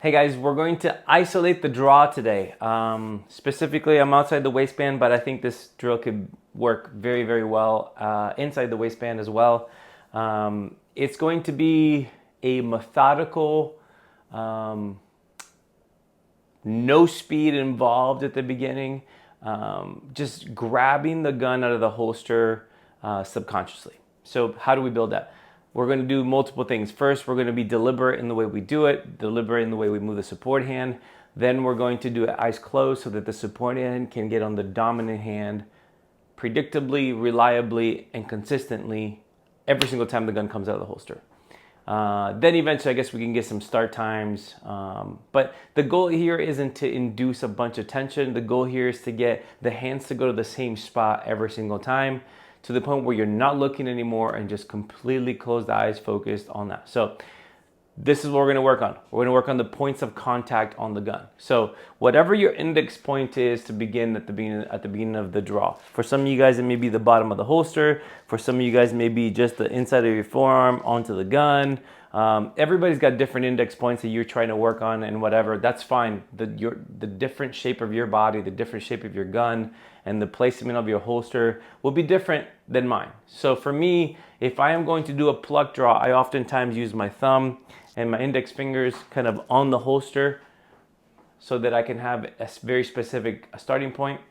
Hey guys, we're going to isolate the draw today. Specifically, I'm outside the waistband, but I think this drill could work very, very well inside the waistband as well. It's going to be a methodical, no speed involved at the beginning, just grabbing the gun out of the holster subconsciously. So how do we build that? We're going to do multiple things. First, we're going to be deliberate in the way we do it, deliberate in the way we move the support hand. Then we're going to do it eyes closed so that the support hand can get on the dominant hand predictably, reliably, and consistently every single time the gun comes out of the holster. Then eventually I guess we can get some start times. But the goal here isn't to induce a bunch of tension. The goal here is to get the hands to go to the same spot every single time, to the point where you're not looking anymore and just completely close the eyes focused on that. So this is what we're going to work on. We're going to work on the points of contact on the gun. So whatever your index point is to begin at the beginning of the draw. For some of you guys, it may be the bottom of the holster. For some of you guys, it may be just the inside of your forearm onto the gun. Everybody's got different index points that you're trying to work on, and whatever, that's fine. The different shape of your body, the different shape of your gun, and the placement of your holster will be different than mine. So for me, if I am going to do a pluck draw, I oftentimes use my thumb and my index fingers kind of on the holster so that I can have a very specific starting point.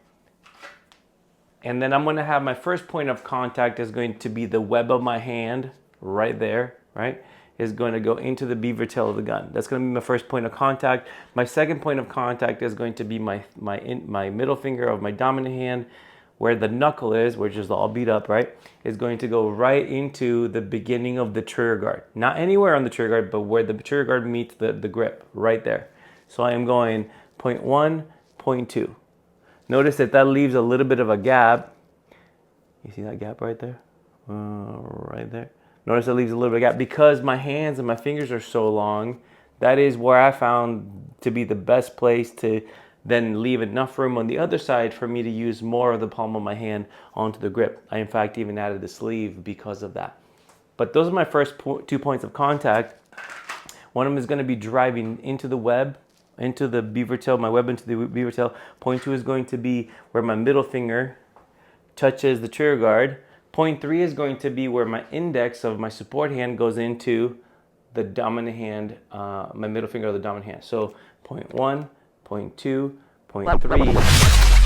And then I'm going to have my first point of contact is going to be the web of my hand right there, right? Is going to go into the beaver tail of the gun. That's going to be my first point of contact. My second point of contact is going to be my middle finger of my dominant hand, where the knuckle is, which is all beat up, right? Is going to go right into the beginning of the trigger guard. Not anywhere on the trigger guard, but where the trigger guard meets the grip, right there. So I am going point 1, point 2. Notice that leaves a little bit of a gap. You see that gap right there? Right there. Notice it leaves a little bit of gap because my hands and my fingers are so long. That is where I found to be the best place to then leave enough room on the other side for me to use more of the palm of my hand onto the grip. I in fact even added the sleeve because of that. But those are my first 2 points of contact. One of them is going to be driving into the web, into the beaver tail, my web into the beaver tail. Point 2 is going to be where my middle finger touches the trigger guard. Point 3 is going to be where my index of my support hand goes into the dominant hand, my middle finger of the dominant hand. So point 1, point 2, point 3.